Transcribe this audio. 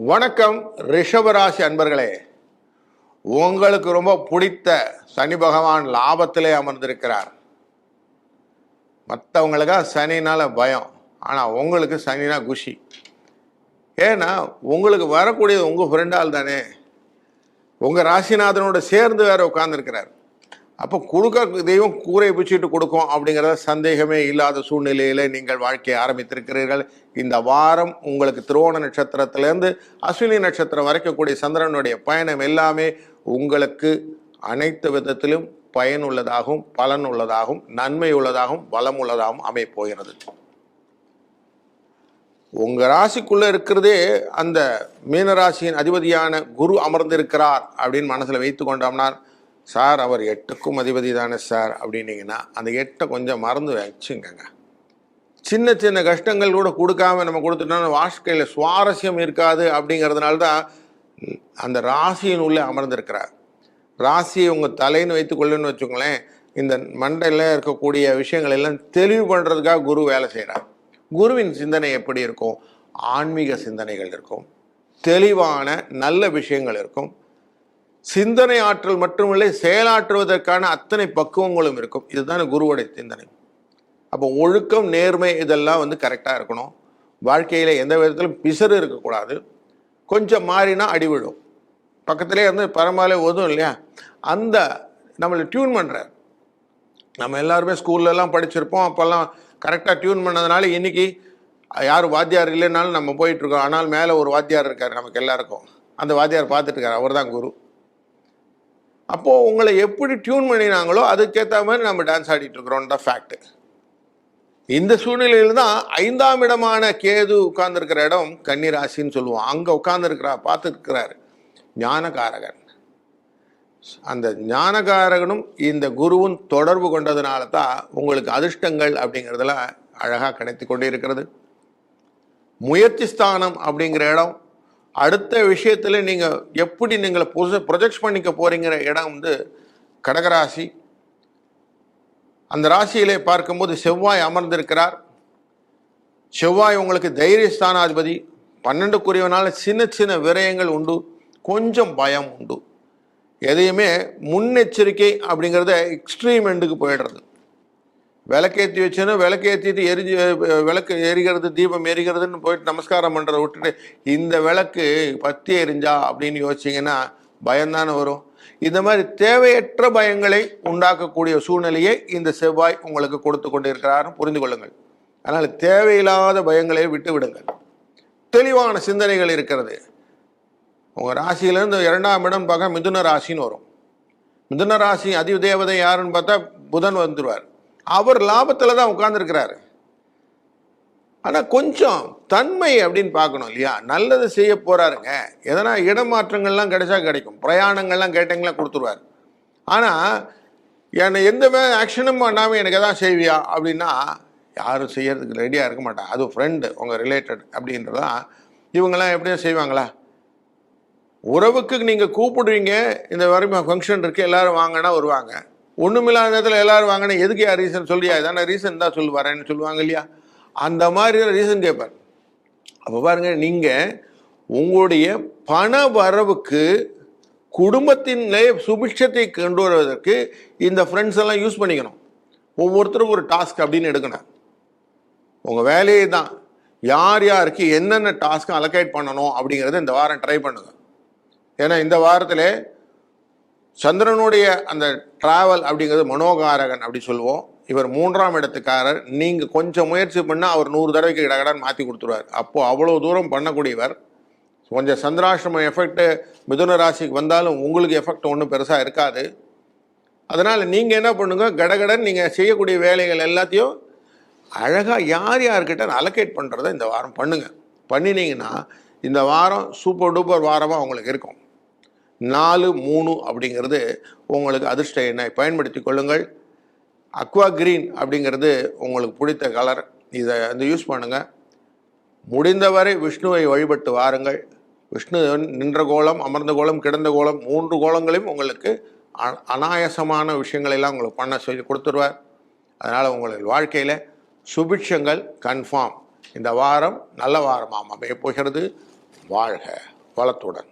வணக்கம் ரிஷபராசி அன்பர்களே, உங்களுக்கு ரொம்ப பிடித்த சனி பகவான் லாபத்திலே அமர்ந்திருக்கிறார். மற்றவங்களுக்கா சனினால பயம், ஆனால் உங்களுக்கு சனினா குஷி. ஏன்னா உங்களுக்கு வரக்கூடியது உங்கள் ஃப்ரெண்டால் தானே, உங்கள் ராசிநாதனோட சேர்ந்து வேற உட்கார்ந்துருக்கிறார். அப்போ கொடுக்க தெய்வம் கூரை பிச்சுட்டு கொடுக்கும் அப்படிங்கிறத சந்தேகமே இல்லாத சூழ்நிலையில் நீங்கள் வாழ்க்கையை ஆரம்பித்திருக்கிறீர்கள். இந்த வாரம் உங்களுக்கு திருவோண நட்சத்திரத்திலேருந்து அஸ்வினி நட்சத்திரம் வரைக்கக்கூடிய சந்திரனுடைய பயணம் எல்லாமே உங்களுக்கு அனைத்து விதத்திலும் பயனுள்ளதாகவும் பலன் உள்ளதாகவும் நன்மை உள்ளதாகவும் பலம் உள்ளதாகவும் அமையப்போகிறது. உங்கள் ராசிக்குள்ளே இருக்கிறதே அந்த மீனராசியின் அதிபதியான குரு அமர்ந்திருக்கிறார் அப்படின்னு மனசில் வைத்து கொண்டோம்னா, சார் அவர் 8க்கும் அதிபதி தானே சார் அப்படின்னீங்கன்னா அந்த 8 கொஞ்சம் மறந்து வச்சுங்க. சின்ன சின்ன கஷ்டங்கள் கூட கொடுக்காம நம்ம கொடுத்துட்டோம்னா வாழ்க்கையில் சுவாரஸ்யம் இருக்காது. அப்படிங்கிறதுனால தான் அந்த ராசியின் உள்ளே அமர்ந்திருக்கிறார். ராசியை உங்கள் தலைன்னு வைத்துக்கொள்ளுன்னு வச்சுக்கோங்களேன், இந்த மண்டையில் இருக்கக்கூடிய விஷயங்கள் எல்லாம் தெளிவு பண்ணுறதுக்காக குரு வேலை செய்கிறார். குருவின் சிந்தனை எப்படி இருக்கும்? ஆன்மீக சிந்தனைகள் இருக்கும், தெளிவான நல்ல விஷயங்கள் இருக்கும், சிந்தனை ஆற்றல் மட்டுமில்லை செயலாற்றுவதற்கான அத்தனை பக்குவங்களும் இருக்கும். இதுதான் குருவுடைய சிந்தனை. அப்போ ஒழுக்கம் நேர்மை இதெல்லாம் கரெக்டாக இருக்கணும். வாழ்க்கையில் எந்த விதத்திலும் பிசறு இருக்கக்கூடாது. கொஞ்சம் மாறினா அடிவிடும். பக்கத்துலேயே பரமாலே ஒதுவும் இல்லையா, அந்த நம்மளை டியூன் பண்ணுறார். நம்ம எல்லாருமே ஸ்கூல்லலாம் படிச்சிருப்போம், அப்போல்லாம் கரெக்டாக டியூன் பண்ணதுனால இன்றைக்கி யாரும் வாத்தியார் இல்லைன்னாலும் நம்ம போயிட்டுருக்கோம். ஆனால் மேலே ஒரு வாத்தியார் இருக்கார் நமக்கு எல்லாருக்கும். அந்த வாத்தியார் பார்த்துட்டு இருக்கார், அவர் தான் குரு. அப்போது உங்களை எப்படி டியூன் பண்ணினாங்களோ அதுக்கேற்ற மாதிரி நம்ம டான்ஸ் ஆடிட்டு இருக்கிறோம் தான் ஃபேக்ட். இந்த சூழ்நிலையில் தான் 5ஆம் இடமான கேது உட்கார்ந்துருக்கிற இடம் கன்னி ராசின்னு சொல்லுவோம். அங்கே உட்கார்ந்துருக்கிறா பார்த்துருக்கிறார் ஞானகாரகன். அந்த ஞானகாரகனும் இந்த குருவும் தொடர்பு கொண்டதுனால தான் உங்களுக்கு அதிர்ஷ்டங்கள் அப்படிங்கிறதுல அழகாக கிடைத்து கொண்டே இருக்கிறது. முயற்சி ஸ்தானம் அப்படிங்கிற இடம், அடுத்த விஷயத்தில் நீங்கள் எப்படி நீங்களை ப்ரொஜெக்ட் பண்ணிக்க போகிறீங்கிற இடம் கடகராசி. அந்த ராசியிலே பார்க்கும்போது செவ்வாய் அமர்ந்திருக்கிறார். செவ்வாய் உங்களுக்கு தைரியஸ்தானாதிபதி. 12க்குரியவனால சின்ன சின்ன விரயங்கள் உண்டு, கொஞ்சம் பயம் உண்டு. எதையுமே முன்னெச்சரிக்கை அப்படிங்கிறத எக்ஸ்ட்ரீம் எண்டுக்கு போயிடுறது. விளக்கேற்றி வச்சுன்னா விளக்கேற்றிட்டு விளக்கு எரிகிறது, தீபம் எரிகிறதுன்னு போயிட்டு நமஸ்காரம் பண்ணுறதை விட்டுட்டு இந்த விளக்கு பற்றி எரிஞ்சா அப்படின்னு யோசிச்சிங்கன்னா பயம்தானே வரும். இந்த மாதிரி தேவையற்ற பயங்களை உண்டாக்கக்கூடிய சூழ்நிலையை இந்த செவ்வாய் உங்களுக்கு கொடுத்து கொண்டு இருக்கிறாருன்னு புரிந்து கொள்ளுங்கள். அதனால் தேவையில்லாத பயங்களை விட்டு விடுங்கள். தெளிவான சிந்தனைகள் இருக்கிறது. உங்கள் ராசியிலேருந்து 2ஆம் இடம் பார்க்க மிதுன ராசின்னு வரும். மிதுன ராசி அதிதேவதை யாருன்னு பார்த்தா புதன் வந்துடுவார். அவர் லாபத்தில் தான் உட்கார்ந்துருக்கிறாரு. ஆனால் கொஞ்சம் தன்மை அப்படின்னு பார்க்கணும் இல்லையா, நல்லது செய்ய போகிறாருங்க. எதனா இடமாற்றங்கள்லாம் கிடைச்சா கிடைக்கும், பிரயாணங்கள்லாம் கேட்டிங்களா கொடுத்துருவார். ஆனால் என்னை எந்த ஆக்ஷனும் பண்ணாமல் எனக்கு எதாவது செய்வியா அப்படின்னா யாரும் செய்யறதுக்கு ரெடியாக இருக்க மாட்டாங்க. அது ஃப்ரெண்டு, உங்கள் ரிலேட்டட் அப்படின்றதான் இவங்கெல்லாம் எப்படியும் செய்வாங்களா? உறவுக்கு நீங்கள் கூப்பிடுவீங்க, இந்த வரைக்கும் ஃபங்க்ஷன் இருக்குது எல்லோரும் வாங்கினா வருவாங்க. ஒன்றுமில்லாத நேரத்தில் எல்லோரும் வாங்கினா எதுக்கு யார் ரீசன் சொல்லியா, இதான ரீசன் தான் வரேன்னு சொல்லுவாங்க இல்லையா, அந்த மாதிரி ரீசன் கேட்பார். அப்போ பாருங்கள், நீங்கள் உங்களுடைய பண வரவுக்கு குடும்பத்திலே சுபிட்சத்தை கொண்டு வருவதற்கு இந்த ஃப்ரெண்ட்ஸ் எல்லாம் யூஸ் பண்ணிக்கணும். ஒவ்வொருத்தருக்கும் ஒரு டாஸ்க் அப்படின்னு எடுக்கணும். உங்கள் வேலையை தான் யார் யாருக்கு என்னென்ன டாஸ்க்கு அலோகேட் பண்ணணும் அப்படிங்கிறத இந்த வாரம் ட்ரை பண்ணுங்க. ஏன்னா இந்த வாரத்தில் சந்திரனுடைய அந்த டிராவல் அப்படிங்கிறது மனோகாரகன் அப்படி சொல்லுவோம். இவர் 3ஆம் இடத்துக்காரர். நீங்கள் கொஞ்சம் முயற்சி பண்ணால் அவர் 100 தடவைக்கு கடகடான்னு மாற்றி கொடுத்துருவார். அப்போது அவ்வளோ தூரம் பண்ணக்கூடியவர். கொஞ்சம் சந்திராஷ்டம எஃபெக்ட்டு மிதுன ராசிக்கு வந்தாலும் உங்களுக்கு எஃபெக்ட் ஒன்றும் பெருசாக இருக்காது. அதனால் நீங்கள் என்ன பண்ணுங்க, கடகடன் நீங்கள் செய்யக்கூடிய வேலைகள் எல்லாத்தையும் அழகாக யார் யார்கிட்ட அலோகேட் பண்ணுறதை இந்த வாரம் பண்ணுங்கள். பண்ணினீங்கன்னா இந்த வாரம் சூப்பர் டூப்பர் வாரமாக உங்களுக்கு இருக்கும். 4-3 அப்படிங்கிறது உங்களுக்கு அதிர்ஷ்ட எண்ணை பயன்படுத்தி கொள்ளுங்கள். அக்வா கிரீன் அப்படிங்கிறது உங்களுக்கு பிடித்த கலர், இதை யூஸ் பண்ணுங்கள். முடிந்தவரை விஷ்ணுவை வழிபட்டு வாருங்கள். விஷ்ணு நின்ற கோலம், அமர்ந்த கோலம், கிடந்த கோலம் 3 கோலங்களையும் உங்களுக்கு அனாயாசமான விஷயங்களெல்லாம் உங்களுக்கு பண்ண சொல்லி கொடுத்துருவார். அதனால் உங்கள் வாழ்க்கையில் சுபிட்சங்கள் கன்ஃபார்ம். இந்த வாரம் நல்ல வாரமாக அமைய போகிறது. வாழ்க. வளத்துடன்.